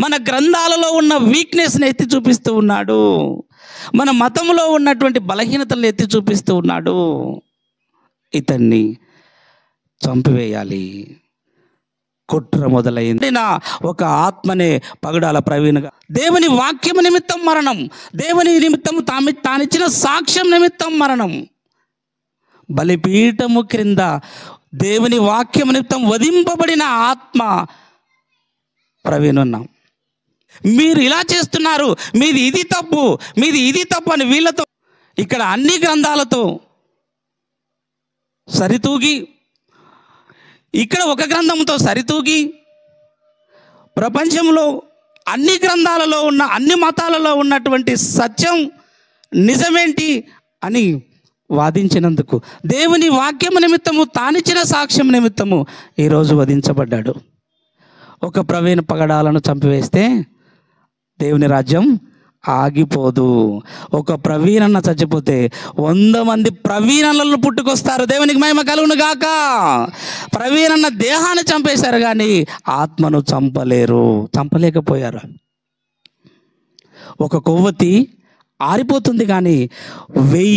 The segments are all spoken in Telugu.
మన గ్రంథాలలో ఉన్న వీక్నెస్ని ఎత్తి చూపిస్తూ ఉన్నాడు. మన మతంలో ఉన్నటువంటి బలహీనతలను ఎత్తి చూపిస్తూ ఉన్నాడు. ఇతన్ని చంపివేయాలి. కుట్ర మొదలైంది. నా ఒక ఆత్మనే పగడాల ప్రవీణగా దేవుని వాక్యము నిమిత్తం మరణం, దేవుని నిమిత్తం తానిచ్చిన సాక్ష్యం నిమిత్తం మరణం. బలిపీఠము క్రింద దేవుని వాక్యం నిమిత్తం వధింపబడిన ఆత్మ ప్రవీణున్నాం. మీరు ఇలా చేస్తున్నారు, మీది ఇది తప్పు, మీది ఇది తప్పు అని వీళ్ళతో ఇక్కడ అన్ని గ్రంథాలతో సరితూగి, ఇక్కడ ఒక గ్రంథంతో సరితూగి, ప్రపంచంలో అన్ని గ్రంథాలలో ఉన్న అన్ని మతాలలో ఉన్నటువంటి సత్యం నిజమేంటి అని వాదించినందుకు దేవుని వాక్యము నిమిత్తము తానిచ్చిన సాక్ష్యం నిమిత్తము ఈరోజు వధించబడ్డాడు. ఒక ప్రవీణ పగడాలను చంపివేస్తే దేవుని రాజ్యం ఆగిపోదు. ఒక ప్రవీణన్న చచ్చిపోతే 100 మంది ప్రవీణలను పుట్టుకొస్తారు. దేవునికి మహిమ కలుగును గాక. ప్రవీణన్న దేహాన్ని చంపేశారు కానీ ఆత్మను చంపలేకపోయారు. ఒక కొవ్వొత్తి ఆరిపోతుంది కానీ 1000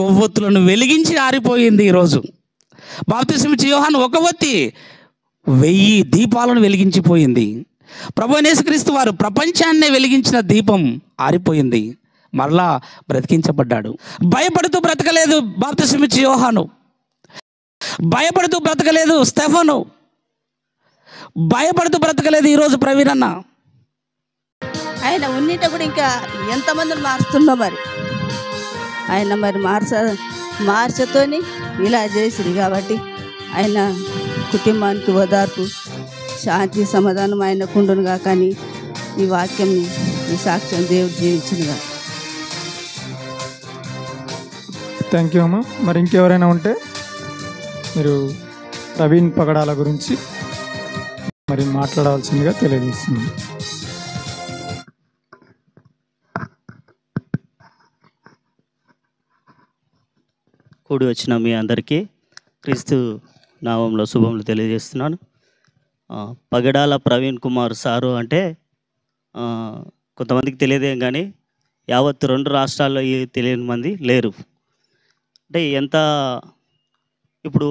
కొవ్వొత్తులను వెలిగించి ఆరిపోయింది. ఈరోజు బాప్తిస్మిచ్చి యోహాను ఒక ఒత్తి 1000 దీపాలను వెలిగించిపోయింది. ప్రభువైన యేసుక్రీస్తు వారు ప్రపంచాన్నే వెలిగించిన దీపం ఆరిపోయింది. మరలా బ్రతికించబడ్డాడు. భయపడుతూ బ్రతకలేదు బాప్తిస్మిచ్చి యోహాను, భయపడుతూ బ్రతకలేదు స్టెఫను, భయపడుతూ బ్రతకలేదు ఈరోజు ప్రవీణన్న. ఆయన ఉన్నిట కూడా ఇంకా ఎంతమందిని మారుస్తుందో మరి. ఆయన మరి మార్చతోని ఇలా చేసిరు కాబట్టి ఆయన కుటుంబానికి ఓదార్పు, శాంతి, సమాధానం ఆయన కుండునుగా. కానీ ఈ వాక్యంని, ఈ సాక్ష్యం దేవుడు జీవించునుగా. థ్యాంక్ యూ అమ్మ. మరి ఇంకెవరైనా ఉంటే మీరు ప్రవీణ్ పగడాల గురించి మరి మాట్లాడాల్సిందిగా తెలియజేస్తుంది. కూడి వచ్చిన మీ అందరికీ క్రీస్తు నామంలో శుభములు తెలియజేస్తున్నాను. పగడాల ప్రవీణ్ కుమార్ సారు అంటే కొంతమందికి తెలియదేం కానీ యావత్ 2 రాష్ట్రాల్లో తెలియని మంది లేరు. అంటే ఎంత ఇప్పుడు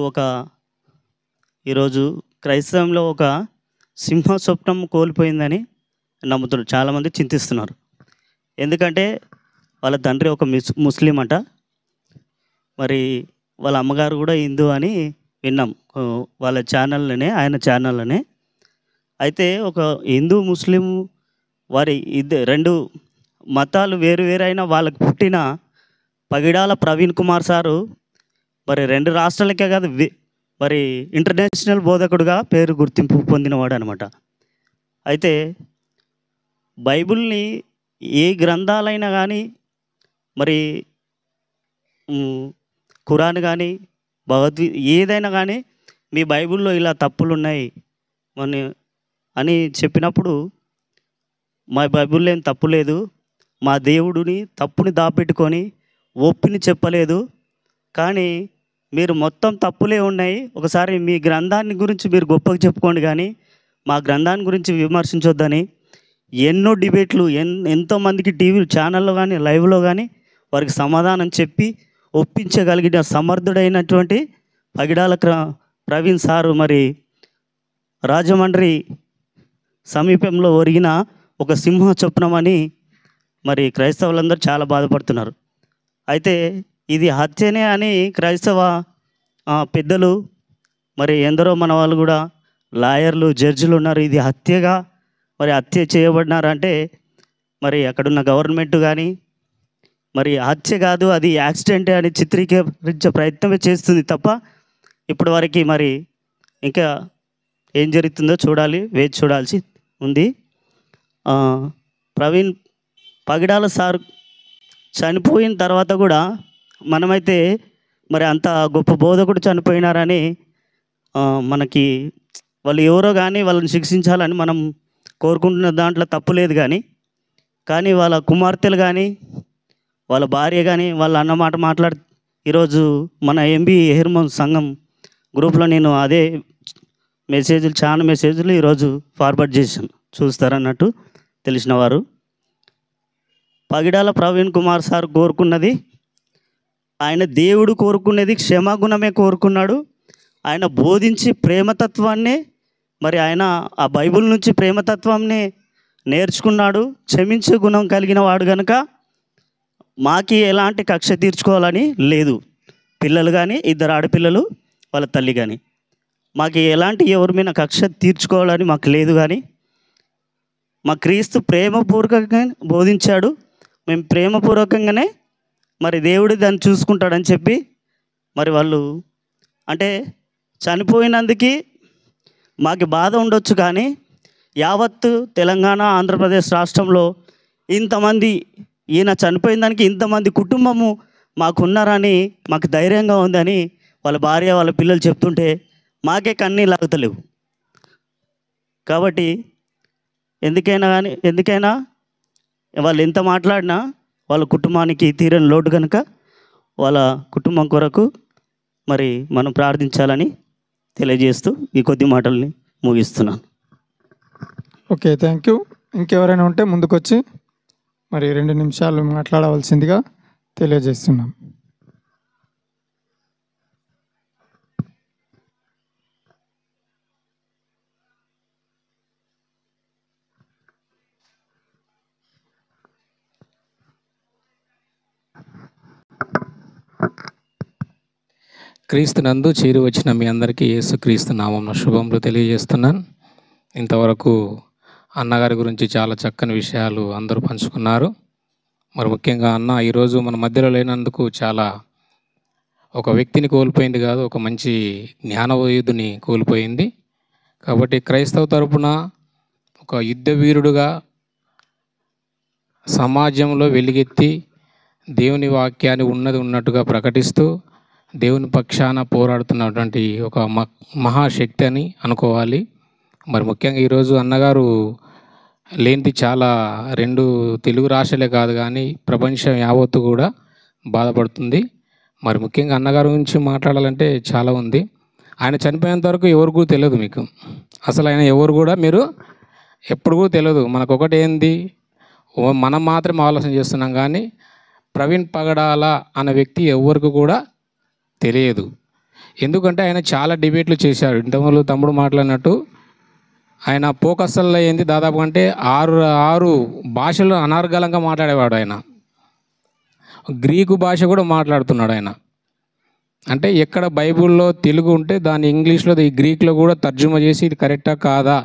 ఈరోజు క్రైస్తవంలో ఒక సింహ స్వప్నం కోల్పోయిందని నమ్ముతున్నారు, చాలామంది చింతిస్తున్నారు. ఎందుకంటే వాళ్ళ తండ్రి ఒక ముస్లిం అంట, మరి వాళ్ళ అమ్మగారు కూడా హిందూ అని విన్నాం వాళ్ళ ఛానల్లోనే, ఆయన ఛానల్లోనే. అయితే ఒక హిందూ ముస్లిం వారి 2 మతాలు వేరు వేరైనా వాళ్ళకి పుట్టిన పగిడాల ప్రవీణ్ కుమార్ సారు మరి 2 రాష్ట్రాలకే కాదు మరి ఇంటర్నేషనల్ బోధకుడుగా పేరు గుర్తింపు పొందినవాడు అనమాట. అయితే బైబిల్ని ఏ గ్రంథాలైనా కానీ మరి ఖురాన్ కానీ ఏదైనా కానీ మీ బైబిల్లో ఇలా తప్పులు ఉన్నాయి అని చెప్పినప్పుడు మా బైబిల్లో ఏం తప్పు లేదు, మా దేవుడిని తప్పుని దాపెట్టుకొని ఒప్పిని చెప్పలేదు, కానీ మీరు మొత్తం తప్పులే ఉన్నాయి, ఒకసారి మీ గ్రంథాన్ని గురించి మీరు గొప్పగా చెప్పుకోండి కానీ మా గ్రంథాన్ని గురించి విమర్శించొద్దని ఎన్నో డిబేట్లు ఎంతోమందికి టీవీ ఛానల్లో కానీ లైవ్లో కానీ వారికి సమాధానం చెప్పి ఒప్పించగలిగిన సమర్థుడైనటువంటి పగిడాల ప్రవీణ్ సారు మరి రాజమండ్రి సమీపంలో ఒరిగిన ఒక సింహ స్వప్నమని మరి క్రైస్తవులందరూ చాలా బాధపడుతున్నారు. అయితే ఇది హత్యనే అని క్రైస్తవ పెద్దలు మరి ఎందరో మన వాళ్ళు కూడా లాయర్లు, జడ్జిలు ఉన్నారు. ఇది హత్యగా మరి హత్య చేయబడినారంటే మరి అక్కడున్న గవర్నమెంట్ కానీ మరి హత్య కాదు, అది యాక్సిడెంట్ అని చిత్రీకరించే ప్రయత్నమే చేస్తుంది తప్ప ఇప్పటి వరకు మరి ఇంకా ఏం జరుగుతుందో వేచి చూడాల్సి ఉంది. ప్రవీణ్ పగిడాల సార్ చనిపోయిన తర్వాత కూడా మనమైతే మరి అంత గొప్ప బోధకుడు చనిపోయినారని మనకి వాళ్ళు ఎవరో కానీ వాళ్ళని శిక్షించాలని మనం కోరుకుంటున్న దాంట్లో తప్పు లేదు. కానీ వాళ్ళ కుమార్తెలు కానీ వాళ్ళ భార్య కానీ వాళ్ళ అన్నమాట మాట్లాడి ఈరోజు మన ఎంబీ హెర్మోన్ సంఘం గ్రూప్లో నేను అదే చాలా మెసేజ్లు ఈరోజు ఫార్వర్డ్ చేశాను, చూస్తారన్నట్టు తెలిసిన వారు. పగిడాల ప్రవీణ్ కుమార్ సార్ కోరుకున్నది, ఆయన దేవుడు కోరుకునేది క్షమాగుణమే కోరుకున్నాడు. ఆయన బోధించి ప్రేమతత్వాన్ని, మరి ఆయన ఆ బైబిల్ నుంచి ప్రేమతత్వాన్ని నేర్చుకున్నాడు. క్షమించే గుణం కలిగిన వాడు కనుక మాకి ఎలాంటి కక్ష తీర్చుకోవాలని లేదు. పిల్లలు కానీ, 2 ఆడపిల్లలు, వాళ్ళ తల్లి కానీ, మాకు ఎలాంటి ఎవరి మీద కక్ష తీర్చుకోవాలని మాకు లేదు. కానీ మా క్రీస్తు ప్రేమపూర్వకంగా బోధించాడు. మేము ప్రేమపూర్వకంగానే మరి దేవుడు దాన్ని చూసుకుంటాడని చెప్పి, మరి వాళ్ళు అంటే చనిపోయినందుకు మాకు బాధ ఉండొచ్చు, కానీ యావత్తు తెలంగాణ ఆంధ్రప్రదేశ్ రాష్ట్రంలో ఇంతమంది, ఈయన చనిపోయిన దానికి ఇంతమంది కుటుంబము మాకున్నారని మాకు ధైర్యంగా ఉందని వాళ్ళ భార్య వాళ్ళ పిల్లలు చెప్తుంటే మాకే కన్నీళ్ళు లాగుతలేవు. కాబట్టి ఎందుకైనా వాళ్ళు ఎంత మాట్లాడినా వాళ్ళ కుటుంబానికి తీరని లోటు కనుక వాళ్ళ కుటుంబం కొరకు మరి మనం ప్రార్థించాలని తెలియజేస్తూ ఈ కొద్ది మాటల్ని ముగిస్తున్నాను. Okay, thank you. ఇంకెవరైనా ఉంటే ముందుకొచ్చి మరి 2 నిమిషాలు మాట్లాడవలసిందిగా తెలియజేస్తున్నాం. క్రీస్తునందు చేరి వచ్చిన మీ అందరికీ యేసుక్రీస్తు నామమున శుభములు తెలియజేస్తున్నాను. ఇంతవరకు అన్నగారి గురించి చాలా చక్కని విషయాలు అందరూ పంచుకున్నారు. మరి ముఖ్యంగా అన్న ఈరోజు మన మధ్యలో లేనందుకు చాలా, ఒక వ్యక్తిని కోల్పోయింది కాదు, ఒక మంచి జ్ఞానవయుధుని కోల్పోయింది. కాబట్టి క్రైస్తవ తరపున ఒక యుద్ధ వీరుడుగా సమాజంలో వెలుగెత్తి దేవుని వాక్యాన్ని ఉన్నది ఉన్నట్టుగా ప్రకటిస్తూ దేవుని పక్షాన పోరాడుతున్నటువంటి ఒక మహాశక్తి అని అనుకోవాలి. మరి ముఖ్యంగా ఈరోజు అన్నగారు లేనిది చాలా 2 తెలుగు రాష్ట్రాలే కాదు కానీ ప్రపంచం యావత్తు కూడా బాధపడుతుంది. మరి ముఖ్యంగా అన్నగారి గురించి మాట్లాడాలంటే చాలా ఉంది. ఆయన చనిపోయేంత వరకు ఎవరు కూడా తెలియదు మీకు. అసలు ఆయన ఎవరు కూడా మీరు ఎప్పుడు కూడా తెలియదు. మనకు ఒకటి ఏంది, మనం మాత్రమే ఆలోచన చేస్తున్నాం, కానీ ప్రవీణ్ పగడాల అనే వ్యక్తి ఎవరికి కూడా తెలియదు. ఎందుకంటే ఆయన చాలా డిబేట్లు చేశాడు. ఇంతకుముందు తమ్ముడు మాట్లాడినట్టు ఆయన పోకస్సల్లో ఏంది దాదాపు అంటే 6 భాషలు అనర్గళంగా మాట్లాడేవాడు. ఆయన గ్రీకు భాష కూడా మాట్లాడుతున్నాడు. ఆయన అంటే ఎక్కడ బైబిల్లో తెలుగు ఉంటే దాన్ని ఇంగ్లీష్లో ఈ గ్రీక్లో కూడా తర్జుమా చేసి ఇది కరెక్టా కాదా,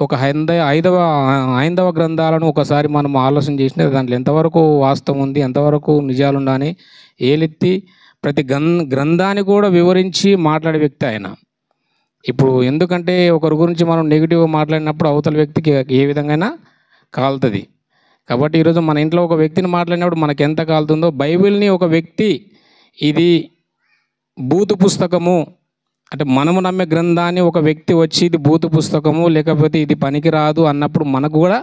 ఒక ఐదవ గ్రంథాలను ఒకసారి మనం ఆలోచన చేసినా దాంట్లో ఎంతవరకు వాస్తవం ఉంది, ఎంతవరకు నిజాలు ఉందని ఏలెత్తి ప్రతి గ్రంథాన్ని కూడా వివరించి మాట్లాడే వ్యక్తి ఆయన. ఇప్పుడు ఎందుకంటే ఒకరి గురించి మనం నెగిటివ్గా మాట్లాడినప్పుడు అవతల వ్యక్తికి ఏ విధంగా కాలుతుంది. కాబట్టి ఈరోజు మన ఇంట్లో ఒక వ్యక్తిని మాట్లాడినప్పుడు మనకి ఎంత కాలుతుందో, బైబిల్ని ఒక వ్యక్తి ఇది బూతు పుస్తకము అంటే మనము నమ్మే గ్రంథాన్ని ఒక వ్యక్తి వచ్చి ఇది బూతు పుస్తకము లేకపోతే ఇది పనికిరాదు అన్నప్పుడు మనకు కూడా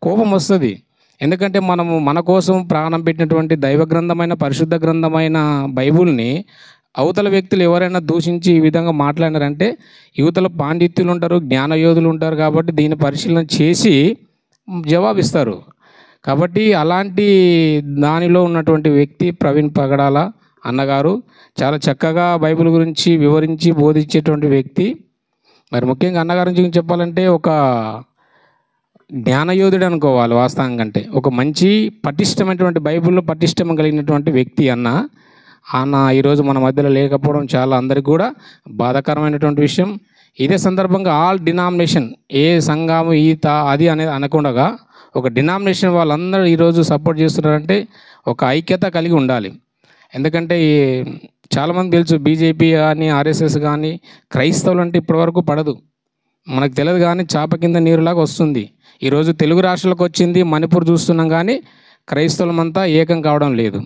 కోపం వస్తుంది. ఎందుకంటే మనము మన కోసం ప్రాణం పెట్టినటువంటి దైవ గ్రంథమైన పరిశుద్ధ గ్రంథమైన బైబిల్ని అవతల వ్యక్తులు ఎవరైనా దూషించి ఈ విధంగా మాట్లాడారంటే యువతల పాండిత్యులు ఉంటారు, జ్ఞానయోధులు ఉంటారు. కాబట్టి దీన్ని పరిశీలన చేసి జవాబిస్తారు. కాబట్టి అలాంటి దానిలో ఉన్నటువంటి వ్యక్తి ప్రవీణ్ పగడాల అన్నగారు చాలా చక్కగా బైబిల్ గురించి వివరించి బోధించేటువంటి వ్యక్తి. మరి ముఖ్యంగా అన్నగారి గురించి చెప్పాలంటే ఒక జ్ఞానయోధుడు అనుకోవాలి. వాస్తవం కంటే ఒక మంచి పటిష్టమైనటువంటి బైబిల్లో పటిష్టం కలిగినటువంటి వ్యక్తి అన్న ఈరోజు మన మధ్యలో లేకపోవడం చాలా అందరికీ కూడా బాధాకరమైనటువంటి విషయం. ఇదే సందర్భంగా ఆల్ డినామినేషన్, ఏ సంఘము అది అనేది అనకుండా ఒక డినామినేషన్ వాళ్ళందరూ ఈరోజు సపోర్ట్ చేస్తున్నారంటే ఒక ఐక్యత కలిగి ఉండాలి. ఎందుకంటే చాలామంది తెలుసు బీజేపీ కానీ ఆర్ఎస్ఎస్ కానీ క్రైస్తవులు అంటే ఇప్పటివరకు పడదు, మనకు తెలియదు, కానీ చాప కింద నీరులాగా వస్తుంది. ఈరోజు తెలుగు రాష్ట్రాలకు వచ్చింది, మణిపూర్ చూస్తున్నాం, కానీ క్రైస్తవులమంతా ఏకం కావడం లేదు.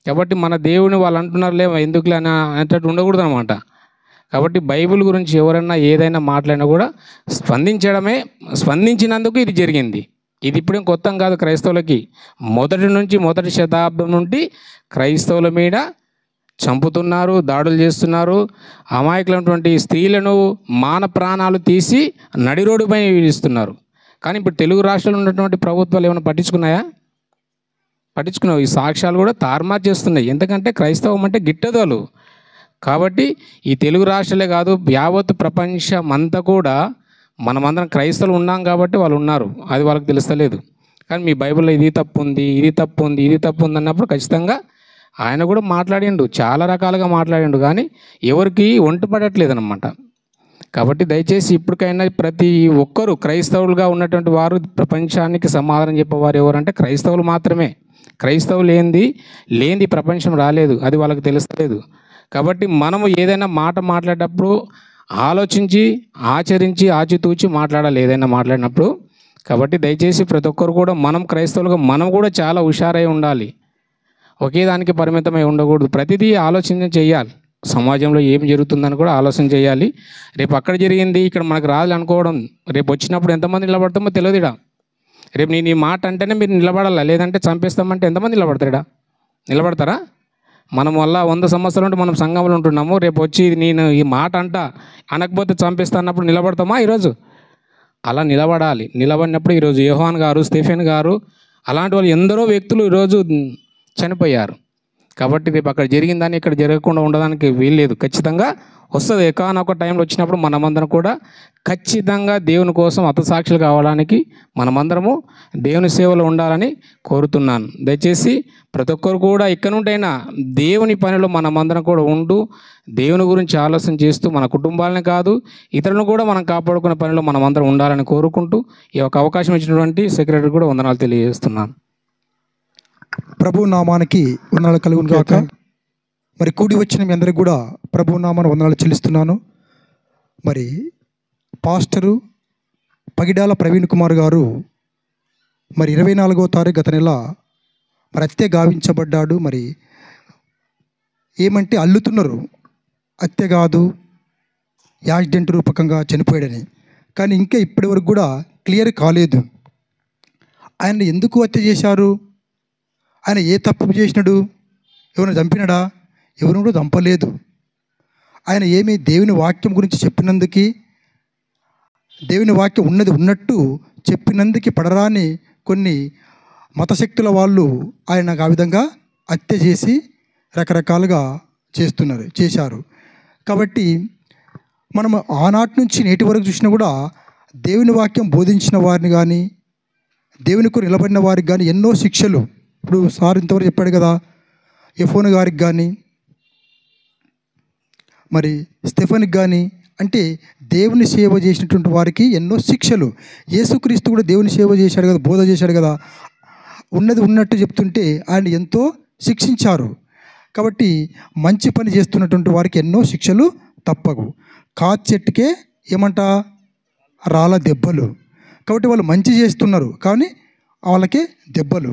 కాబట్టి మన దేవుని వాళ్ళు అంటున్నారులే ఎందుకులే అనేటట్టు ఉండకూడదు అనమాట. కాబట్టి బైబిల్ గురించి ఎవరైనా ఏదైనా మాట్లాడినా కూడా స్పందించినందుకు ఇది జరిగింది. ఇది ఇప్పుడేం కొత్త కాదు క్రైస్తవులకి. మొదటి శతాబ్దం నుండి క్రైస్తవుల మీద చంపుతున్నారు, దాడులు చేస్తున్నారు. అమాయకులైనటువంటి స్త్రీలను మాన ప్రాణాలు తీసి నడి రోడ్డుపై విడిస్తున్నారు. కానీ ఇప్పుడు తెలుగు రాష్ట్రాల్లో ఉన్నటువంటి ప్రభుత్వాలు ఏమైనా పట్టించుకున్నాయా? పట్టించుకున్నావు. ఈ సాక్ష్యాలు కూడా తారుమారు చేస్తున్నాయి. ఎందుకంటే క్రైస్తవం అంటే గిట్టదు వాళ్ళు. కాబట్టి ఈ తెలుగు రాష్ట్రాలే కాదు, యావత్ ప్రపంచం అంతా కూడా మనమందరం క్రైస్తవులు ఉన్నాం కాబట్టి వాళ్ళు ఉన్నారు, అది వాళ్ళకి తెలుస్తలేదు. కానీ మీ బైబిల్లో ఇది తప్పు ఉంది, ఇది తప్పు ఉంది, ఇది తప్పు ఉంది అన్నప్పుడు ఖచ్చితంగా ఆయన కూడా మాట్లాడిండు, చాలా రకాలుగా మాట్లాడిండు, కానీ ఎవరికి ఒంటి పడట్లేదు అనమాట. కాబట్టి దయచేసి ఇప్పటికైనా ప్రతి ఒక్కరూ క్రైస్తవులుగా ఉన్నటువంటి వారు ప్రపంచానికి సమాధానం చెప్పేవారు ఎవరంటే క్రైస్తవులు మాత్రమే. క్రైస్తవులు లేనిది ప్రపంచం రాలేదు, అది వాళ్ళకి తెలుస్తలేదు. కాబట్టి మనము ఏదైనా మాట మాట్లాడేటప్పుడు ఆలోచించి ఆచరించి ఆచితూచి మాట్లాడాలి ఏదైనా మాట్లాడినప్పుడు. కాబట్టి దయచేసి ప్రతి ఒక్కరు కూడా మనం క్రైస్తవులుగా మనం కూడా చాలా హుషారై ఉండాలి, ఒకే దానికి పరిమితమై ఉండకూడదు. ప్రతిదీ ఆలోచన చేయాలి, సమాజంలో ఏం జరుగుతుందని కూడా ఆలోచన చేయాలి. రేపు అక్కడ జరిగింది ఇక్కడ మనకు రాదు అనుకోవడం, రేపు వచ్చినప్పుడు ఎంతమంది నిలబడతామో తెలియదు. ఇడా రేపు నేను ఈ మాట అంటేనే మీరు నిలబడాలా, లేదంటే చంపేస్తామంటే ఎంతమంది నిలబడతారు? నిలబడతారా? మనం వల్ల 100 సంవత్సరాలు ఉంటే మనం సంఘంలో ఉంటున్నాము, రేపు వచ్చి నేను ఈ మాట అనకపోతే చంపేస్తా అన్నప్పుడు నిలబడతామా? ఈరోజు అలా నిలబడాలి. నిలబడినప్పుడు ఈరోజు యోహాన్ గారు, స్టెఫెన్ గారు అలాంటి వాళ్ళు ఎందరో వ్యక్తులు ఈరోజు చనిపోయారు. కాబట్టి రేపు అక్కడ జరిగిందని ఇక్కడ జరగకుండా ఉండడానికి వీల్లేదు. ఖచ్చితంగా వస్తుంది. ఎకానొక టైంలో వచ్చినప్పుడు మనమందరం కూడా ఖచ్చితంగా దేవుని కోసం హతసాక్షులు కావడానికి మనమందరము దేవుని సేవలో ఉండాలని కోరుతున్నాను. దయచేసి ప్రతి ఒక్కరు కూడా ఇక్కడ నుండైనా దేవుని పనిలో మనమందరం కూడా ఉంటూ దేవుని గురించి ఆలోచన చేస్తూ మన కుటుంబాలని కాదు ఇతరులను కూడా మనం కాపాడుకునే పనిలో మనమందరం ఉండాలని కోరుకుంటూ ఈ యొక్క అవకాశం ఇచ్చినటువంటి సెక్రటరీ కూడా వందనాలు తెలియజేస్తున్నాను. ప్రభు నామానికి వందనాలు కలుగును గాక. మరి కూడి వచ్చిన మీ అందరికీ కూడా ప్రభు నామాన వందనాలు చెల్లిస్తున్నాను. మరి పాస్టరు పగిడాల ప్రవీణ్ కుమార్ గారు మరి 24వ తారీఖు గత నెల మరి హత్య గావించబడ్డాడు. మరి ఏమంటే అల్లుతున్నారు, హత్య కాదు యాక్సిడెంట్ రూపకంగా చనిపోయాడని. కానీ ఇంకా ఇప్పటి వరకు కూడా క్లియర్ కాలేదు ఆయన ఎందుకు హత్య చేశారు, ఆయన ఏ తప్పు చేసినాడు, ఎవరిని చంపినాడా? ఎవరిని కూడా చంపలేదు. ఆయన ఏమి దేవుని వాక్యం గురించి చెప్పినందుకు, దేవుని వాక్యం ఉన్నది ఉన్నట్టు చెప్పినందుకు పడరాని కొన్ని మతశక్తుల వాళ్ళు ఆయన ఆ విధంగా హత్య చేసి రకరకాలుగా చేశారు. కాబట్టి మనం ఆనాటి నుంచి నేటి వరకు చూసినా కూడా దేవుని వాక్యం బోధించిన వారిని కానీ దేవుని కొరకు నిలబడిన వారికి కానీ ఎన్నో శిక్షలు. ఇప్పుడు సార్ ఇంతవరకు చెప్పాడు కదా, ఎఫోన్ గారికి కానీ మరి స్టెఫెన్కి కానీ, అంటే దేవుని సేవ చేసినటువంటి వారికి ఎన్నో శిక్షలు. యేసుక్రీస్తు కూడా దేవుని సేవ చేశాడు కదా, బోధ చేశాడు కదా, ఉన్నది ఉన్నట్టు చెప్తుంటే ఆయన ఎంతో శిక్షించారు. కాబట్టి మంచి పని చేస్తున్నటువంటి వారికి ఎన్నో శిక్షలు తప్పవు. కాదు చెట్టుకే ఏమంట రాళ్ళ దెబ్బలు. కాబట్టి వాళ్ళు మంచి చేస్తున్నారు కానీ వాళ్ళకే దెబ్బలు.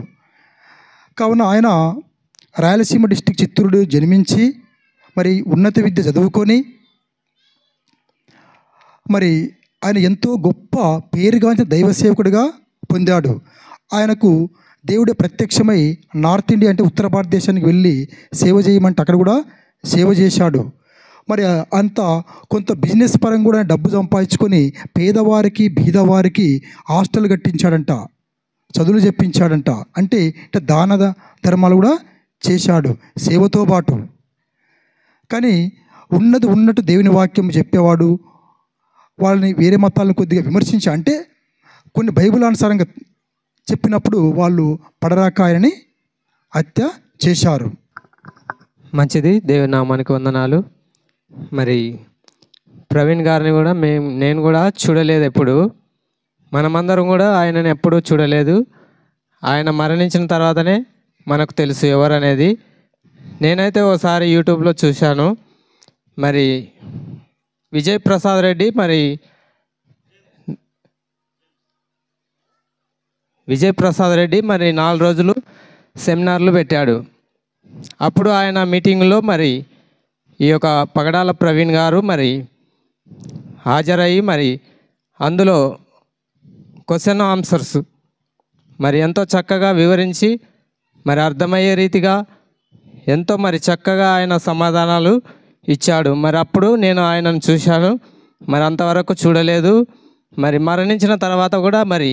కావున ఆయన రాయలసీమ డిస్టిక్ చిత్తూరు జన్మించి మరి ఉన్నత విద్య చదువుకొని మరి ఆయన ఎంతో గొప్ప పేరుగాంచిన దైవ సేవకుడిగా పొందాడు. ఆయనకు దేవుడే ప్రత్యక్షమై నార్త్ ఇండియా అంటే ఉత్తర భారతదేశానికి వెళ్ళి సేవ చేయమంటే అక్కడ కూడా సేవ చేశాడు. మరి అంత కొంత బిజినెస్ పరంగా కూడా డబ్బు సంపాదించుకొని పేదవారికి బీదవారికి హాస్టల్ కట్టించాడంట, చదువులు చెప్పించాడంట. అంటే ఇట్లా దాన ధర్మాలు కూడా చేశాడు సేవతో పాటు. కానీ ఉన్నది ఉన్నట్టు దేవుని వాక్యం చెప్పేవాడు. వాళ్ళని వేరే మతాలను కొద్దిగా విమర్శించి అంటే కొన్ని బైబిల్ అనుసారంగా చెప్పినప్పుడు వాళ్ళు పడరాక ఆయనని హత్య చేశారు. మంచిది, దేవుని నామానికి వందనాలు. మరి ప్రవీణ్ గారిని కూడా నేను కూడా చూడలేదు ఎప్పుడు, మనమందరం కూడా ఆయనని ఎప్పుడూ చూడలేదు. ఆయన మరణించిన తర్వాతనే మనకు తెలుసు ఎవరు అనేది. నేనైతే ఒకసారి యూట్యూబ్లో చూశాను. మరి విజయ్ ప్రసాద్ రెడ్డి మరి 4 రోజులు సెమినార్లు పెట్టాడు. అప్పుడు ఆయన మీటింగ్లో మరి ఈ యొక్క పగడాల ప్రవీణ్ గారు మరి హాజరయ్యి మరి అందులో క్వశ్చన్ ఆన్సర్స్ మరి ఎంతో చక్కగా వివరించి మరి అర్థమయ్యే రీతిగా ఎంతో మరి చక్కగా ఆయన సమాధానాలు ఇచ్చాడు. మరి అప్పుడు నేను ఆయనను చూశాను, మరి అంతవరకు చూడలేదు. మరి మరణించిన తర్వాత కూడా మరి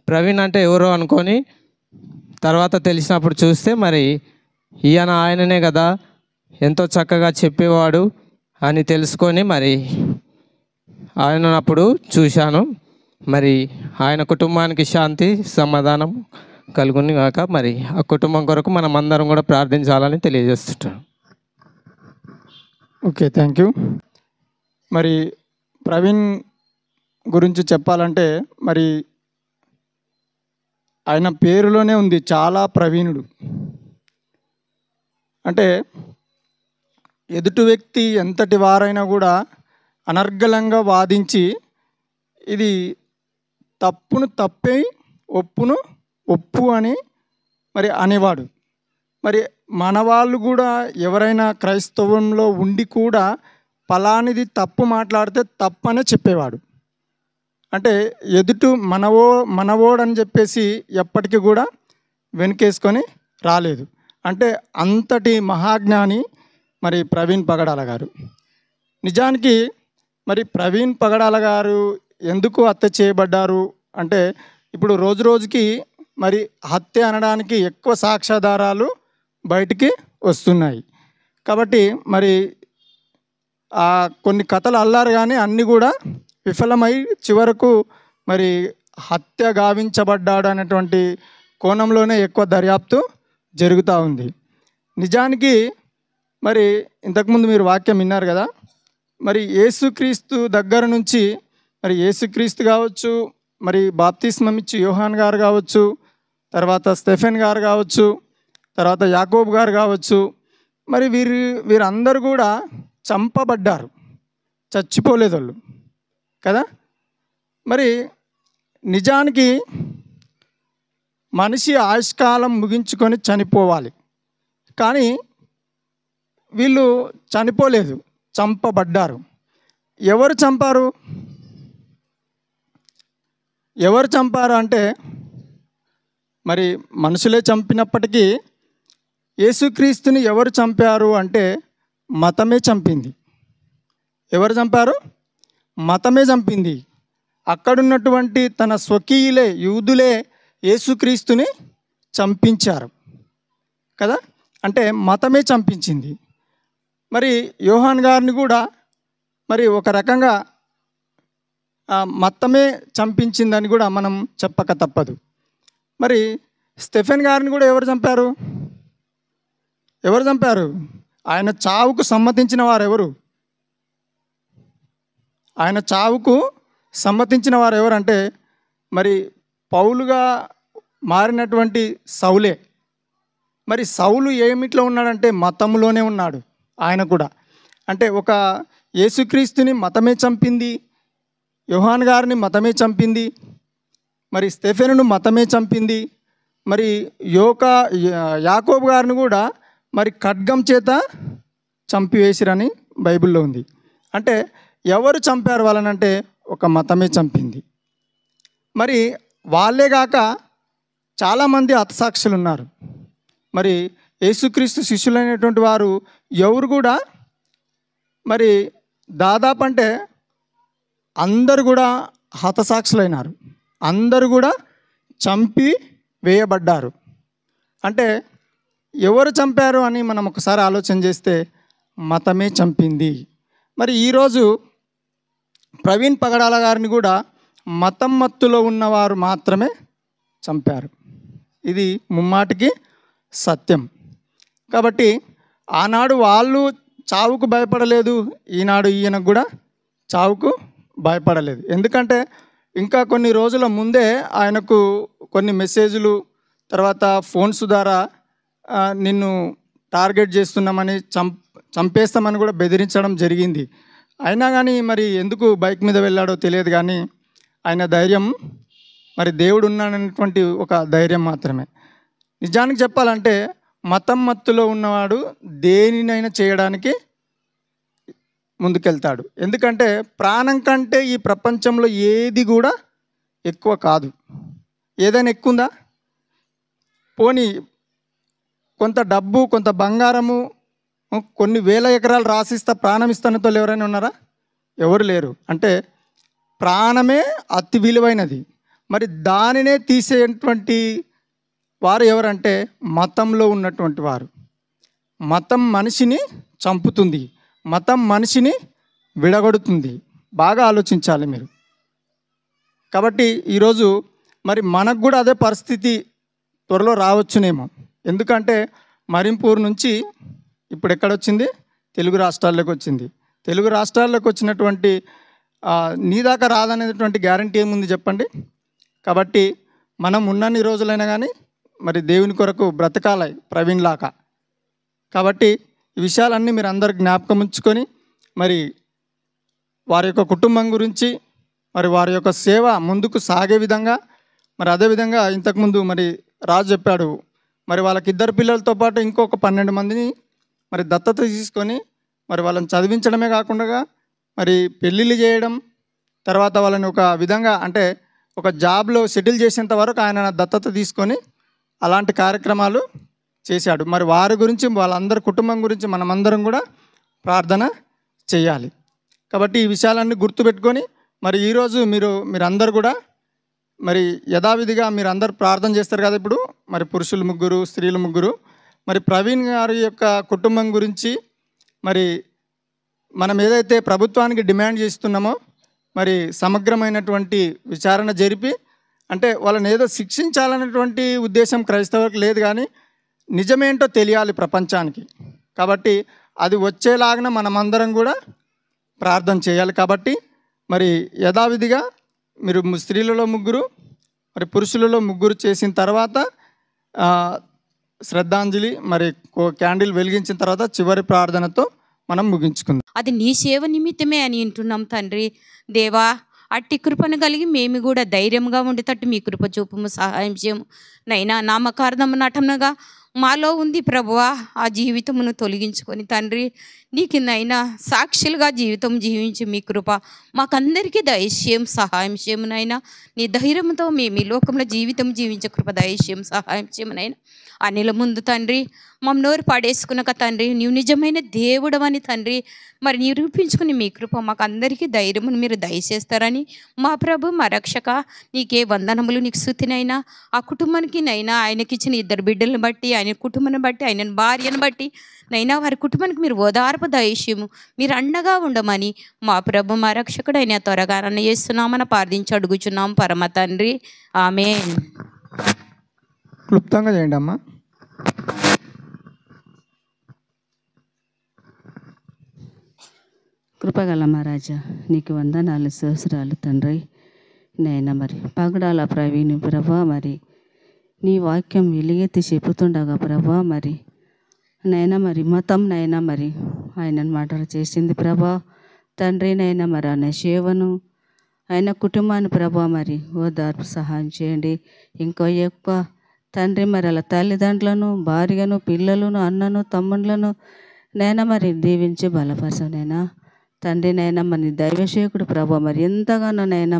ప్రవీణ్ అంటే ఎవరో అనుకొని తర్వాత తెలిసినప్పుడు చూస్తే మరి ఆయననే కదా, ఎంతో చక్కగా చెప్పేవాడు అని తెలుసుకొని మరి ఆయన అప్పుడు చూశాను. మరి ఆయన కుటుంబానికి శాంతి సమాధానం కలుగుని కాక మరి ఆ కుటుంబం కొరకు మనం అందరం కూడా ప్రార్థించాలని తెలియజేస్తుంటాను. Okay, thank you. మరి ప్రవీణ్ గురించి చెప్పాలంటే మరి ఆయన పేరులోనే ఉంది చాలా ప్రవీణుడు. అంటే ఎదుటి వ్యక్తి ఎంతటి వారైనా కూడా అనర్గళంగా వాదించి ఇది తప్పును తప్పే ఒప్పును ఒప్పు అని మరి అనేవాడు. మరి మన వాళ్ళు కూడా ఎవరైనా క్రైస్తవంలో ఉండి కూడా ఫలానిది తప్పు మాట్లాడితే తప్పనే చెప్పేవాడు. అంటే ఎదుటి మనవోడని చెప్పేసి ఎప్పటికీ కూడా వెనుకేసుకొని రాలేదు. అంటే అంతటి మహాజ్ఞాని మరి ప్రవీణ్ పగడాల గారు. నిజానికి మరి ప్రవీణ్ పగడాల గారు ఎందుకు హత్య చేయబడ్డారు అంటే ఇప్పుడు రోజు రోజుకి మరి హత్య అనడానికి ఎక్కువ సాక్ష్యాధారాలు బయటికి వస్తున్నాయి. కాబట్టి మరి కొన్ని కథలు అల్లారు కానీ అన్నీ కూడా విఫలమై చివరకు మరి హత్య గావించబడ్డాడు అనేటువంటి కోణంలోనే ఎక్కువ దర్యాప్తు జరుగుతూ ఉంది. నిజానికి మరి ఇంతకుముందు మీరు వాక్యం విన్నారు కదా, మరి యేసుక్రీస్తు దగ్గర నుంచి మరి యేసుక్రీస్తు కావచ్చు, మరి బాప్తిస్మం ఇచ్చి యోహాన్ గారు కావచ్చు, తర్వాత స్టెఫెన్ గారు కావచ్చు, తర్వాత యాకోబు గారు కావచ్చు, మరి వీరందరూ కూడా చంపబడ్డారు, చచ్చిపోలేదు వాళ్ళు కదా. మరి నిజానికి మనిషి ఆయుష్కాలం ముగించుకొని చనిపోవాలి, కానీ వీళ్ళు చనిపోలేదు, చంపబడ్డారు. ఎవరు చంపారు అంటే మరి మనుషులే చంపినప్పటికీ యేసుక్రీస్తుని ఎవరు చంపారు అంటే మతమే చంపింది. ఎవరు చంపారు? మతమే చంపింది. అక్కడున్నటువంటి తన స్వకీయులే యూదులే యేసుక్రీస్తుని చంపించారు కదా. అంటే మతమే చంపించింది. మరి యోహాన్ గారిని కూడా మరి ఒక రకంగా మతమే చంపించిందని కూడా మనం చెప్పక తప్పదు. మరి స్టెఫెన్ గారిని కూడా ఎవరు చంపారు? ఆయన చావుకు సమ్మతించిన వారు ఎవరు? ఆయన చావుకు సమ్మతించిన వారు ఎవరంటే మరి పౌలుగా మారినటువంటి సౌలే. మరి సౌలు ఏమిట్లో ఉన్నాడంటే మతంలోనే ఉన్నాడు ఆయన కూడా. అంటే ఒక యేసుక్రీస్తుని మతమే చంపింది, యోహాన్ గారిని మతమే చంపింది, మరి స్టెఫెనును మతమే చంపింది, మరి యాకోబు గారిని కూడా మరి ఖడ్గం చేత చంపివేసిరని బైబిల్లో ఉంది. అంటే ఎవరు చంపారు వాళ్ళనంటే ఒక మతమే చంపింది. మరి వాళ్ళే కాక చాలామంది హతసాక్షులు ఉన్నారు. మరి యేసుక్రీస్తు శిష్యులైనటువంటి వారు ఎవరు కూడా మరి దాదాపు అంటే అందరు కూడా హతసాక్షులైనారు, అందరూ కూడా చంపి వేయబడ్డారు. అంటే ఎవరు చంపారు అని మనం ఒకసారి ఆలోచన చేస్తే మతమే చంపింది. మరి ఈరోజు ప్రవీణ్ పగడాల గారిని కూడా మతం మత్తులో ఉన్నవారు మాత్రమే చంపారు. ఇది ముమ్మాటికి సత్యం. కాబట్టి ఆనాడు వాళ్ళు చావుకు భయపడలేదు, ఈనాడు ఈయనకు కూడా చావుకు భయపడలేదు. ఎందుకంటే ఇంకా కొన్ని రోజుల ముందే ఆయనకు కొన్ని మెసేజ్లు, తర్వాత ఫోన్స్ ద్వారా నిన్ను టార్గెట్ చేస్తున్నామని చంపేస్తామని కూడా బెదిరించడం జరిగింది. అయినా కానీ మరి ఎందుకు బైక్ మీద వెళ్ళాడో తెలియదు, కానీ ఆయన ధైర్యం మరి దేవుడు ఉన్నాడనేటువంటి ఒక ధైర్యం మాత్రమే. నిజానికి చెప్పాలంటే మతం మత్తులో ఉన్నవాడు దేనినైనా చేయడానికి ముందుకెళ్తాడు. ఎందుకంటే ప్రాణం కంటే ఈ ప్రపంచంలో ఏది కూడా ఎక్కువ కాదు. ఏదైనా ఎక్కువ ఉందా? పోనీ కొంత డబ్బు, కొంత బంగారము, కొన్ని వేల ఎకరాలు రాసిస్తా ప్రాణం ఇస్తానతో ఎవరైనా ఉన్నారా? ఎవరు లేరు. అంటే ప్రాణమే అతి విలువైనది. మరి దానినే తీసేటువంటి వారు ఎవరంటే మతంలో ఉన్నటువంటి వారు. మతం మనిషిని చంపుతుంది, మతం మనిషిని విడగొడుతుంది. బాగా ఆలోచించాలి మీరు. కాబట్టి ఈరోజు మరి మనకు కూడా అదే పరిస్థితి త్వరలో రావచ్చునేమో. ఎందుకంటే మరింపూర్ నుంచి ఇప్పుడు ఎక్కడొచ్చింది, తెలుగు రాష్ట్రాల్లోకి వచ్చింది. తెలుగు రాష్ట్రాల్లోకి వచ్చినటువంటి నీ దాకా రాదనేటువంటి గ్యారంటీ ఏముంది చెప్పండి. కాబట్టి మనం ఉన్నన్ని రోజులైనా కానీ మరి దేవుని కొరకు బ్రతకాలి ప్రవీణ్ లాగా. కాబట్టి ఈ విషయాలన్నీ మీరు అందరు జ్ఞాపకం ఉంచుకొని మరి వారి యొక్క కుటుంబం గురించి మరి వారి యొక్క సేవ ముందుకు సాగే విధంగా, మరి అదేవిధంగా ఇంతకుముందు మరి రాజు చెప్పాడు, మరి వాళ్ళకి 2 పిల్లలతో పాటు ఇంకొక 12 మందిని మరి దత్తత తీసుకొని మరి వాళ్ళని చదివించడమే కాకుండా మరి పెళ్ళిళ్ళు చేయడం, తర్వాత వాళ్ళని ఒక విధంగా అంటే ఒక జాబ్లో సెటిల్ చేసేంత వరకు ఆయన దత్తత తీసుకొని అలాంటి కార్యక్రమాలు చేశాడు. మరి వారి గురించి, వాళ్ళందరి కుటుంబం గురించి మనమందరం కూడా ప్రార్థన చేయాలి. కాబట్టి ఈ విషయాలన్నీ గుర్తుపెట్టుకొని మరి ఈరోజు మీరందరూ కూడా మరి యథావిధిగా మీరు అందరు ప్రార్థన చేస్తారు కదా. ఇప్పుడు మరి పురుషులు 3, స్త్రీలు 3. మరి ప్రవీణ్ గారి యొక్క కుటుంబం గురించి మరి మనం ఏదైతే ప్రభుత్వానికి డిమాండ్ చేస్తున్నామో మరి సమగ్రమైనటువంటి విచారణ జరిపి, అంటే వాళ్ళని ఏదో శిక్షించాలనేటువంటి ఉద్దేశం క్రైస్తవులకు లేదు, కానీ నిజమేంటో తెలియాలి ప్రపంచానికి. కాబట్టి అది వచ్చేలాగా మనమందరం కూడా ప్రార్థన చేయాలి. కాబట్టి మరి యథావిధిగా మీరు స్త్రీలలో 3 మరి పురుషులలో 3 చేసిన తర్వాత శ్రద్ధాంజలి మరి క్యాండిల్ వెలిగించిన తర్వాత చివరి ప్రార్థనతో మనం ముగించుకుందాం. అది నీ సేవ నిమిత్తమే అని వింటున్నాం తండ్రి. దేవా, అట్టి కృపను కలిగి మేము కూడా ధైర్యంగా ఉండేటట్టు మీ కృప చూపము, సహాయం చేయము నైనా. నామకార్థము నటనగా మాలో ఉంది ప్రభువా, ఆ జీవితమును తొలగించుకొని తండ్రి నీకు నైనా సాక్షులుగా జీవితం జీవించి మీ కృప మాకందరికీ దయచేయం, సహాయం చేయమునైనా. నీ ధైర్యంతో మేము ఈ లోకంలో జీవితం జీవించే కృప దయచేయం, సహాయం చేయమునైనా. అనిల ముందు తండ్రి మమ్మ నోరు పాడేసుకున్నాక తండ్రి నీవు నిజమైన దేవుడవని తండ్రి మరి నిరూపించుకుని మీ కృప మాకు అందరికీ ధైర్యమును మీరు దయచేస్తారని మా ప్రభు మా రక్షక నీకే వందనములు, నీకు స్తుతినైనా. ఆ కుటుంబానికి నైనా ఆయనకిచ్చిన 2 బిడ్డలను బట్టి, ఆయన కుటుంబాన్ని బట్టి, ఆయన భార్యను బట్టి నైనా వారి కుటుంబానికి మీరు ఓదార్పు దయచేయము, మీరు అండగా ఉండమని మా ప్రభు మా రక్షకుడు అయినా త్వరగా నన్ను చేస్తున్నామని ప్రార్థించి అడుగుచున్నాం పరమ తండ్రి. ఆమేన్. క్లుప్తంగా చేయండి అమ్మా. కృపగల మహారాజా నీకు వందనాలు, సహస్రాలు తండ్రి. నైనా మరి పగడాల ప్రవీణ్ ప్రభా మరి నీ వాక్యం వెలుగెత్తి చెప్పుతుండగా ప్రభా మరి నైనా మరి మతం నైనా మరి ఆయనను మాటలు చేసింది ప్రభా తండ్రి. నైనా మరి ఆయన సేవను, ఆయన కుటుంబాన్ని ప్రభా మరి ఓదార్పు సహాయం చేయండి. ఇంకో ఎక్కువ తండ్రి మరి అలా తల్లిదండ్రులను, భార్యను, పిల్లలను, అన్నను, తమ్ముళ్ళను నైనా మరి దీవించి బలపరచనైనా తండ్రి. నైనా మరి దైవసేవకుడు ప్రభా మరి ఎంతగానో నైనా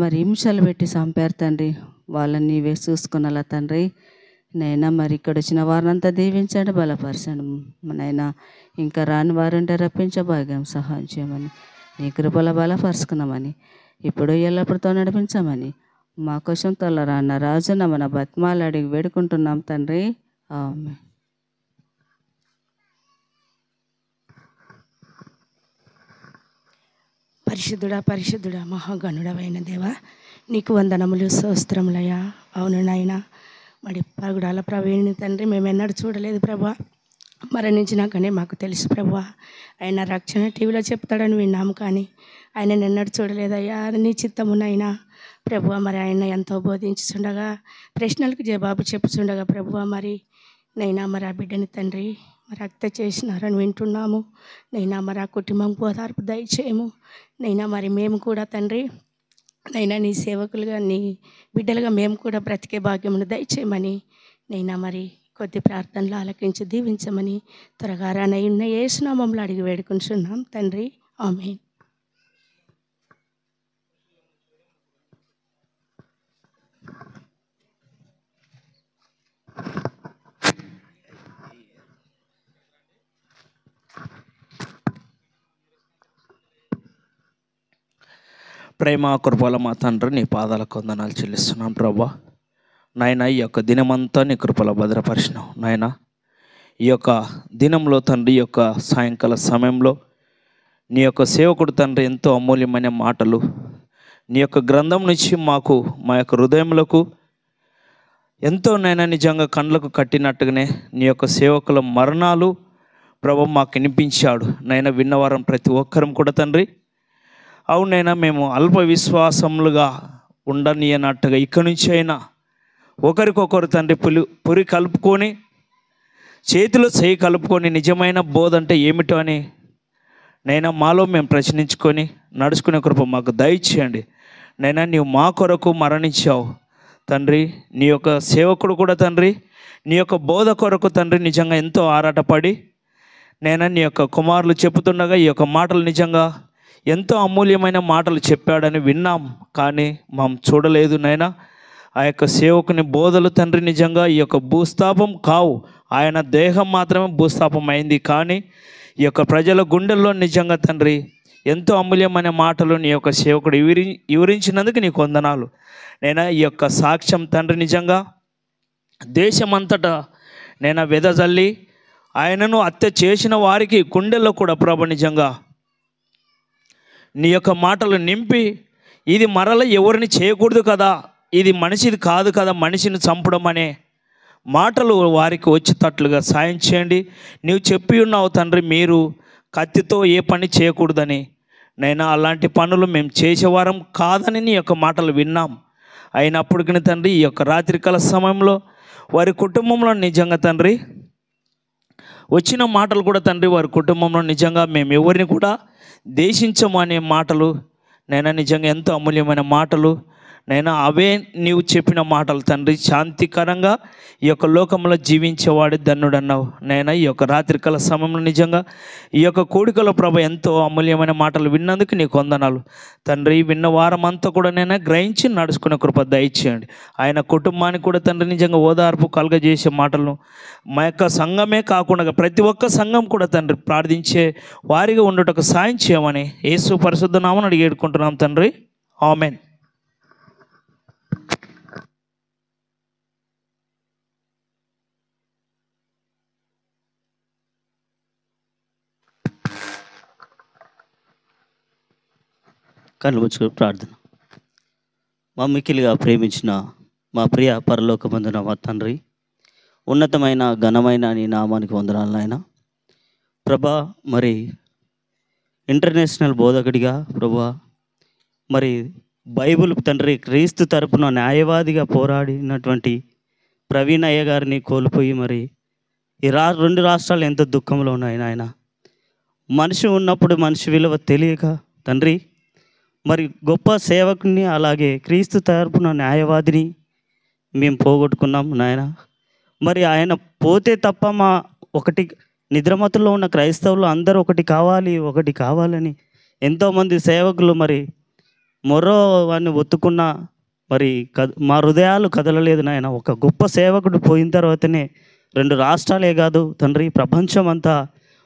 మరి హింసలు పెట్టి చంపారు తండ్రి. వాళ్ళని నీవే చూసుకున్నాలా తండ్రి. నైనా మరి ఇక్కడ వచ్చిన వారినంతా దీవించండి, బలపరచండి నైనా. ఇంకా రాని వారుంటే రప్పించే భాగ్యం సహాయం చేయమని, నీ కృపల బలపరుచుకున్నామని, ఇప్పుడు ఎల్లప్పుడుతో నడిపించమని మా కోసం తొలరాన్న రాజున మన బతిమాలు అడిగి వేడుకుంటున్నాం తండ్రి. ఆమేన్. పరిశుద్ధుడా మహాగణుడవైన దేవా నీకు వందనములు, స్తోత్రములయ్యా. అవును నాయనా, మరి పగుడాల ప్రవీణ్ తండ్రి మేము ఎన్నడూ చూడలేదు ప్రభా, మరణించినాకనే మాకు తెలుసు ప్రభా. ఆయన రక్షణ టీవీలో చెప్తాడని విన్నాము, కానీ ఆయన ఎన్నడూ చూడలేదయ్యా. అది నీ చిత్తమునైనా ప్రభు. మరి ఆయన ఎంతో బోధించుచుండగా, ప్రశ్నలకు జవాబు చెప్పుచుండగా ప్రభు మరి నైనా మరి ఆ బిడ్డని తండ్రి మరి హత్య చేసినారని వింటున్నాము. నైనా మరి ఆ కుటుంబం ఓదార్పు దయచేయము నైనా. మరి మేము కూడా తండ్రి నైనా నీ సేవకులుగా, నీ బిడ్డలుగా మేము కూడా బ్రతికే భాగ్యమును దయచేయమని నైనా మరి కొద్ది ప్రార్థనలు ఆలకించి దీవించమని త్వరగా రానయ్యున్న యేసు నామములో అడిగి వేడుకుంటున్నాం తండ్రి. ఆమేన్. ప్రేమ కృపల మా తండ్రి, నీ పాదాలకు వందనాలు చెల్లిస్తున్నాం ప్రభా. నాయన, ఈ యొక్క దినమంతా నీ కృపలో భద్రపరిచినావు నాయన. ఈ యొక్క దినంలో తండ్రి, ఈ యొక్క సాయంకాల సమయంలో నీ యొక్క సేవకుడు తండ్రి ఎంతో అమూల్యమైన మాటలు నీ యొక్క గ్రంథం నుంచి మాకు, మా యొక్క హృదయములకు ఎంతో నైనా నిజంగా కండ్లకు కట్టినట్టుగానే నీ యొక్క సేవకుల మరణాలు ప్రభు మాకు వినిపించాడు నైనా. విన్నవారం ప్రతి ఒక్కరం కూడా తండ్రి, అవునైనా మేము అల్ప విశ్వాసములుగా ఉండనియనట్టుగా ఇక్కడి నుంచి అయినా ఒకరికొకరు తండ్రి పురి కలుపుకొని, చేతిలో చేయి కలుపుకొని నిజమైన బోధ అంటే ఏమిటో అని నైనా మాలో మేము ప్రశ్నించుకొని నడుచుకునే కృప మాకు దయచేయండి నైనా. నీవు మా కొరకు మరణించావు తండ్రి. నీ యొక్క సేవకుడు కూడా తండ్రి నీ యొక్క బోధ కొరకు తండ్రి నిజంగా ఎంతో ఆరాటపడి నైనా నీ యొక్క కుమారులు చెప్పుతుండగా ఈ యొక్క మాటలు నిజంగా ఎంతో అమూల్యమైన మాటలు చెప్పాడని విన్నాం, కానీ మనం చూడలేదు నైనా. ఆ యొక్క సేవకుని బోధలు తండ్రి నిజంగా ఈ యొక్క భూస్థాపం కావు, ఆయన దేహం మాత్రమే భూస్థాపం అయింది. కానీ ఈ యొక్క ప్రజల గుండెల్లో నిజంగా తండ్రి ఎంతో అమూల్యమైన మాటలు నీ యొక్క సేవకుడు వివరించినందుకు నీకు వందనాలు నైనా. ఈ యొక్క సాక్ష్యం తండ్రి నిజంగా దేశమంతటా నేను వెదజల్లి ఆయనను హత్య చేసిన వారికి గుండెల్లో కూడా ప్రభు నిజంగా నీ యొక్క మాటలు నింపి, ఇది మరల ఎవరిని చేయకూడదు కదా, ఇది మనిషిది కాదు కదా, మనిషిని చంపడం అనే మాటలు వారికి వచ్చేటట్లుగా సాయం చేయండి. నీవు చెప్పి ఉన్నావు తండ్రి, మీరు కత్తితో ఏ పని చేయకూడదని నైనా. అలాంటి పనులు మేము చేసేవారం కాదని నీ యొక్క మాటలు విన్నాం. అయినప్పటికీ తండ్రి ఈ యొక్క రాత్రికాల సమయంలో వారి కుటుంబంలో నిజంగా తండ్రి వచ్చిన మాటలు కూడా తండ్రి, వారి కుటుంబంలో నిజంగా మేము ఎవరిని కూడా దేశించము అనే మాటలు నైనా నిజంగా ఎంతో అమూల్యమైన మాటలు నైనా. అవే నీవు చెప్పిన మాటలు తండ్రి, శాంతికరంగా ఈ యొక్క లోకంలో జీవించేవాడు ధన్యుడు అన్నావు నైనా. ఈ యొక్క రాత్రికాల సమయంలో నిజంగా ఈ యొక్క కోడికల ప్రభ ఎంతో అమూల్యమైన మాటలు విన్నందుకు నీకు వందనాలు తండ్రి. విన్న వారం అంతా కూడా నైనా గ్రహించి నడుచుకునే కృప దయచేయండి. ఆయన కుటుంబానికి కూడా తండ్రి నిజంగా ఓదార్పు కలుగజేసే మాటలను మా యొక్క సంఘమే కాకుండా ప్రతి ఒక్క సంఘం కూడా తండ్రి ప్రార్థించే వారిగా ఉండటకు సాయం చేయమని యేసు పరిశుద్ధ నామమున అడిగి వేడుకుంటున్నాం తండ్రి, ఆమెన్. కళ్ళు ముచ్చుకొని ప్రార్థన. మా మిక్కిలిగా ప్రేమించిన మా ప్రియ పరలోకమందున మా తండ్రి, ఉన్నతమైన ఘనమైన నీ నామానికి వందనాలు నాయన. ప్రభా, మరి ఇంటర్నేషనల్ బోధకుడిగా ప్రభా, మరి బైబిల్ తండ్రి క్రీస్తు తరపున న్యాయవాదిగా పోరాడినటువంటి ప్రవీణ్ అయ్య గారిని కోల్పోయి మరి ఈ రెండు రాష్ట్రాలు ఎంత దుఃఖంలో ఉన్నాయి నాయన. మనిషి ఉన్నప్పుడు మనిషి విలువ తెలియక తండ్రి, మరి గొప్ప సేవకుని అలాగే క్రీస్తు తరపున న్యాయవాదిని మేము పోగొట్టుకున్నాం నాయన. మరి ఆయన పోతే తప్ప మా ఒకటి నిద్రమతుల్లో ఉన్న క్రైస్తవులు అందరూ ఒకటి కావాలని ఎంతోమంది సేవకులు మరి మొర్రో వాడిని ఒత్తుకున్న మరి మా హృదయాలు కదలలేదు నాయన. ఒక గొప్ప సేవకుడు పోయిన తర్వాతనే 2 రాష్ట్రాలే కాదు తండ్రి, ప్రపంచం అంతా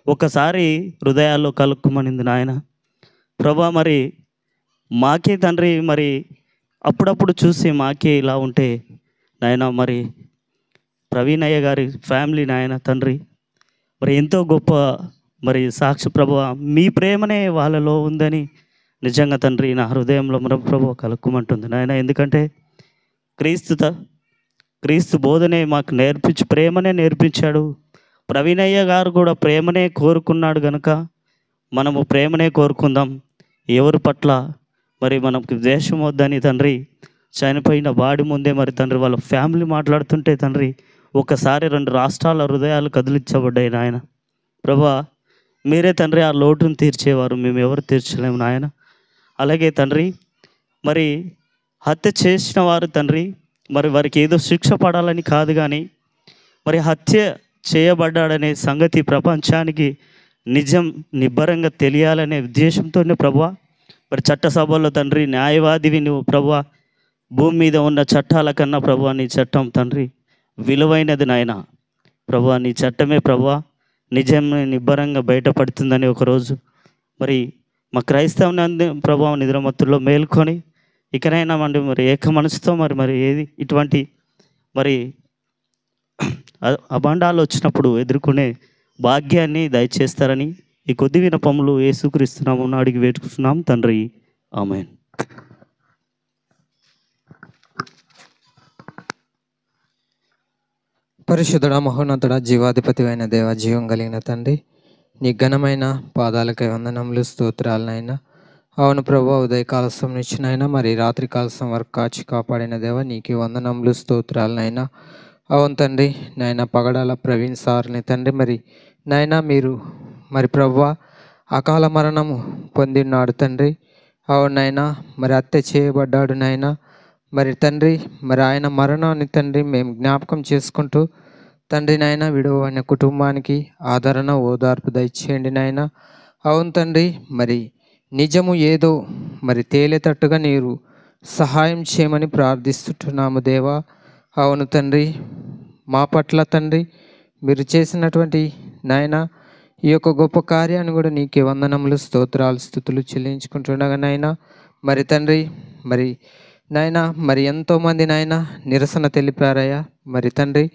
ఒకసారి హృదయాల్లో కలుక్కుమనింది నాయన. ప్రభా, మరి మాకే తండ్రి మరి అప్పుడప్పుడు చూసి మాకే ఇలా ఉంటే నాయన, మరి ప్రవీణ్ అయ్య గారి ఫ్యామిలీ నాయన తండ్రి మరి ఎంతో గొప్ప మరి సాక్షి ప్రభువా, మీ ప్రేమనే వాళ్ళలో ఉందని నిజంగా తండ్రి నా హృదయంలో మన ప్రభువా కలుక్కుమంటుంది నాయన. ఎందుకంటే క్రీస్తు బోధనే మాకు ప్రేమనే నేర్పించాడు. ప్రవీణ్ అయ్య గారు కూడా ప్రేమనే కోరుకున్నాడు కనుక మనము ప్రేమనే కోరుకుందాం. ఎవరి పట్ల మరి మనకు ద్వేషం వద్దని తండ్రి చనిపోయిన వాడి ముందే మరి తండ్రి వాళ్ళ ఫ్యామిలీ మాట్లాడుతుంటే తండ్రి ఒకసారి 2 రాష్ట్రాల హృదయాలు కదిలించబడ్డాయి నాయన. ప్రభా, మీరే తండ్రి ఆ లోటును తీర్చేవారు, మేము ఎవరు తీర్చలేము నాయన. అలాగే తండ్రి, మరి హత్య చేసిన వారు తండ్రి మరి వారికి ఏదో శిక్ష పడాలని కాదు, కానీ మరి హత్య చేయబడ్డాడనే సంగతి ప్రపంచానికి నిజం నిబ్బరంగా తెలియాలనే ఉద్దేశంతోనే ప్రభువా మరి చట్టసభల్లో తండ్రి న్యాయవాదివి నువ్వు ప్రభువా. భూమి మీద ఉన్న చట్టాల కన్నా ప్రభువా నీ చట్టం తండ్రి విలువైనది నాయన. ప్రభువా, నీ చట్టమే ప్రభువా నిజం నిబ్బరంగా బయటపడుతుందని ఒకరోజు మరి మా క్రైస్తవ ప్రభావం నిద్రమత్తుల్లో మేల్కొని ఇకనైనా మరి ఏక మనసుతో మరి ఏది ఇటువంటి మరి అభాండాలు వచ్చినప్పుడు ఎదుర్కొనే భాగ్యాన్ని దయచేస్తారని ఈ కొద్ది వినపములు యేసుక్రీస్తున్నాము అడిగి వేడుకుంటున్నాం తండ్రి. ఆమేన్. పరిశుద్ధుడ మహోన్నతుడ జీవాధిపతి అయిన దేవ, జీవం కలిగిన తండ్రి, నీ ఘనమైన పాదాలకై వందనములు, స్తోత్రాలనైనా. అవును ప్రభు, ఉదయకాల సమయం మరి రాత్రి కాలసం వరకు కాచి కాపాడిన దేవ, నీకు వందనములు, స్తోత్రాలనైనా. అవును తండ్రి, నాయన పగడాల ప్రవీణ్ సార్ని తండ్రి, మరి నాయన మీరు మరి ప్రభువ అకాల మరణము పొందినాడు తండ్రి. అవును నాయన, మరి హత్య చేయబడ్డాడు నాయన. మరి తండ్రి, మరి ఆయన మరణాన్ని తండ్రి మేము జ్ఞాపకం చేసుకుంటూ తండ్రి నాయన విడువైన కుటుంబానికి ఆదరణ, ఓదార్పు దయచేయండి నాయన. అవును తండ్రి, మరి నిజము ఏదో మరి తేలేటట్టుగా నీరు సహాయం చేయమని ప్రార్థిస్తుంటున్నాము దేవా. అవును తండ్రి, మా పట్ల తండ్రి మీరు చేసినటువంటి నాయన ఈ యొక్క గొప్ప కార్యాన్ని కూడా నీకే వందనములు, స్తోత్రాలు, స్తుతులు చెల్లించుకుంటుండగా నాయన. మరి తండ్రి, మరి నాయన మరి ఎంతోమంది నాయన నిరసన తెలిపారయ్యా. మరి తండ్రి,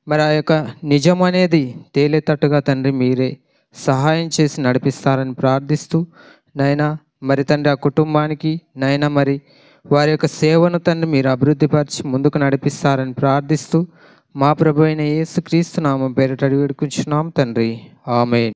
మరి ఆ యొక్క నిజం అనేది తేలేటట్టుగా తండ్రి మీరే సహాయం చేసి నడిపిస్తారని ప్రార్థిస్తూ నాయన, మరి తండ్రి ఆ కుటుంబానికి నాయన మరి వారి యొక్క సేవను తండ్రి మీరు అభివృద్ధిపరిచి ముందుకు నడిపిస్తారని ప్రార్థిస్తూ మా ప్రభు అయిన యేసుక్రీస్తు నామం పేరిట అడిగి వేడుకుంటున్నాం తండ్రి. ఆమేన్.